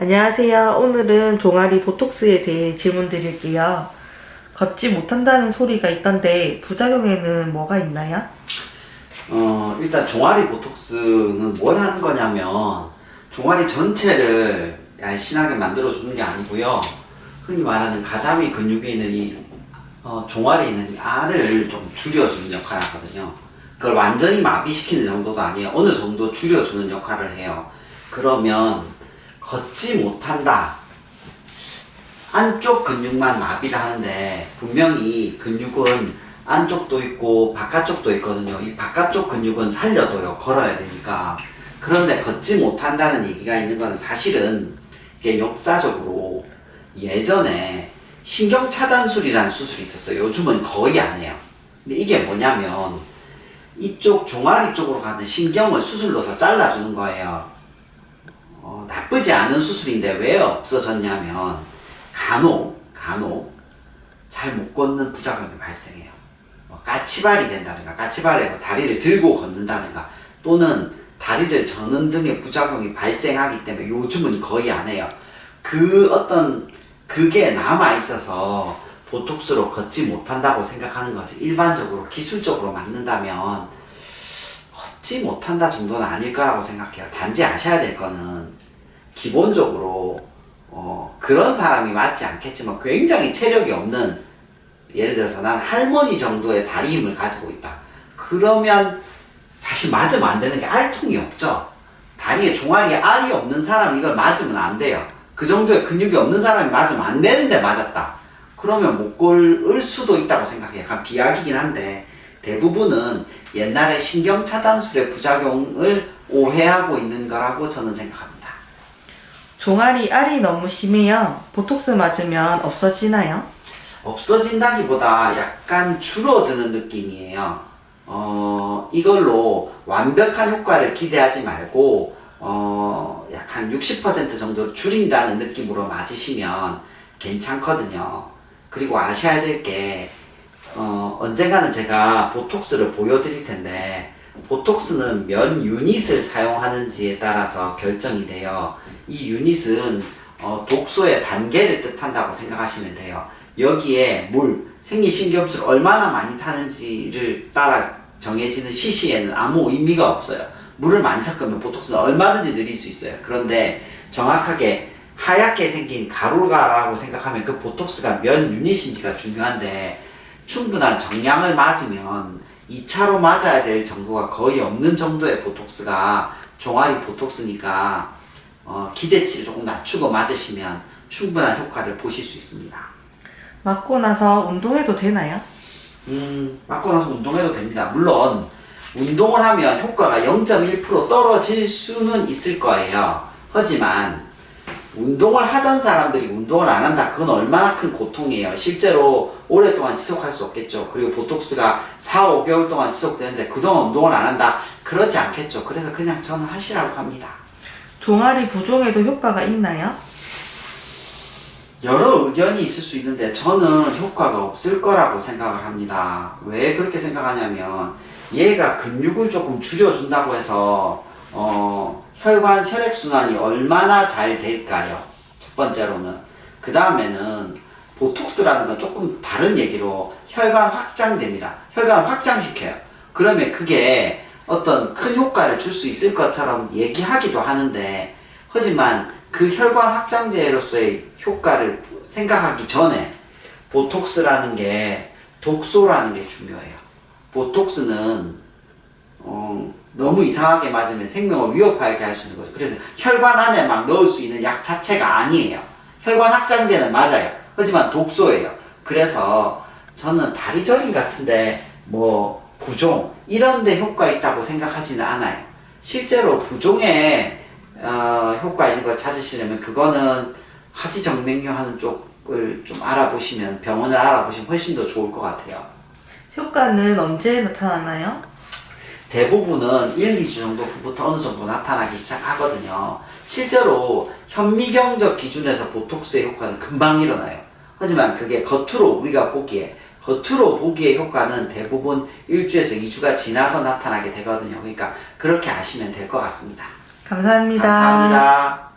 안녕하세요. 오늘은 종아리 보톡스에 대해 질문 드릴게요. 걷지 못한다는 소리가 있던데 부작용에는 뭐가 있나요? 일단 종아리 보톡스는 뭘 하는 거냐면 종아리 전체를 날씬하게 만들어주는 게 아니고요. 흔히 말하는 가자미 근육에 있는 종아리에 있는 이 알을 좀 줄여주는 역할을 하거든요. 그걸 완전히 마비시키는 정도도 아니에요. 어느 정도 줄여주는 역할을 해요. 그러면 걷지 못한다. 안쪽 근육만 마비를 하는데 분명히 근육은 안쪽도 있고 바깥쪽도 있거든요. 이 바깥쪽 근육은 살려둬요. 걸어야 되니까. 그런데 걷지 못한다는 얘기가 있는 건 사실은 이게 역사적으로 예전에 신경차단술이라는 수술이 있었어요. 요즘은 거의 안 해요. 근데 이게 뭐냐면 이쪽 종아리 쪽으로 가는 신경을 수술로서 잘라주는 거예요. 나쁘지 않은 수술인데 왜 없어졌냐면 간혹 잘 못 걷는 부작용이 발생해요. 까치발이 된다든가 까치발에 다리를 들고 걷는다든가 또는 다리를 저는 등의 부작용이 발생하기 때문에 요즘은 거의 안 해요. 그게 남아있어서 보톡스로 걷지 못한다고 생각하는 거지. 일반적으로 기술적으로 맞는다면 걷지 못한다 정도는 아닐 거라고 생각해요. 단지 아셔야 될 거는 기본적으로 그런 사람이 맞지 않겠지만 굉장히 체력이 없는, 예를 들어서 난 할머니 정도의 다리 힘을 가지고 있다. 그러면 사실 맞으면 안 되는 게 알통이 없죠. 다리에 종아리에 알이 없는 사람이 이걸 맞으면 안 돼요. 그 정도의 근육이 없는 사람이 맞으면 안 되는데 맞았다. 그러면 못 걸을 수도 있다고 생각해요. 약간 비약이긴 한데 대부분은 옛날에 신경차단술의 부작용을 오해하고 있는 거라고 저는 생각합니다. 종아리 알이 너무 심해요. 보톡스 맞으면 없어지나요? 없어진다기보다 약간 줄어드는 느낌이에요. 이걸로 완벽한 효과를 기대하지 말고 약간 60% 정도 줄인다는 느낌으로 맞으시면 괜찮거든요. 그리고 아셔야 될 게 언젠가는 제가 보톡스를 보여드릴 텐데 보톡스는 몇 유닛을 사용하는지에 따라서 결정이 돼요. 이 유닛은 독소의 단계를 뜻한다고 생각하시면 돼요. 여기에 생리신경수를 얼마나 많이 타는지를 따라 정해지는 cc에는 아무 의미가 없어요. 물을 많이 섞으면 보톡스는 얼마든지 늘릴 수 있어요. 그런데 정확하게 하얗게 생긴 가루가라고 생각하면 그 보톡스가 몇 유닛인지가 중요한데 충분한 정량을 맞으면 2차로 맞아야 될 정도가 거의 없는 정도의 보톡스가 종아리 보톡스니까 기대치를 조금 낮추고 맞으시면 충분한 효과를 보실 수 있습니다. 맞고 나서 운동해도 되나요? 맞고 나서 운동해도 됩니다. 물론 운동을 하면 효과가 0.1% 떨어질 수는 있을 거예요. 하지만 운동을 하던 사람들이 운동을 안 한다. 그건 얼마나 큰 고통이에요. 실제로 오랫동안 지속할 수 없겠죠. 그리고 보톡스가 4, 5개월 동안 지속되는데 그동안 운동을 안 한다. 그러지 않겠죠. 그래서 그냥 저는 하시라고 합니다. 종아리 부종에도 효과가 있나요? 여러 의견이 있을 수 있는데 저는 효과가 없을 거라고 생각을 합니다. 왜 그렇게 생각하냐면 얘가 근육을 조금 줄여준다고 해서 혈관 혈액순환이 얼마나 잘 될까요? 첫 번째로는. 그 다음에는 보톡스라는 건 조금 다른 얘기로 혈관 확장제입니다. 혈관 확장시켜요. 그러면 그게 어떤 큰 효과를 줄 수 있을 것처럼 얘기하기도 하는데 하지만 그 혈관 확장제로서의 효과를 생각하기 전에 보톡스라는 게 독소라는 게 중요해요. 보톡스는 너무 이상하게 맞으면 생명을 위협하게 할 수 있는 거죠. 그래서 혈관 안에 막 넣을 수 있는 약 자체가 아니에요. 혈관 확장제는 맞아요. 하지만 독소예요. 그래서 저는 다리 저림 같은데 부종 이런 데 효과 있다고 생각하지는 않아요. 실제로 부종에 효과 있는 걸 찾으시려면 그거는 하지정맥류 하는 쪽을 좀 알아보시면, 병원을 알아보시면 훨씬 더 좋을 것 같아요. 효과는 언제 나타나나요? 대부분은 1, 2주 정도 후부터 어느 정도 나타나기 시작하거든요. 실제로 현미경적 기준에서 보톡스의 효과는 금방 일어나요. 하지만 그게 겉으로 보기에 효과는 대부분 1주에서 2주가 지나서 나타나게 되거든요. 그러니까 그렇게 아시면 될 것 같습니다. 감사합니다. 감사합니다.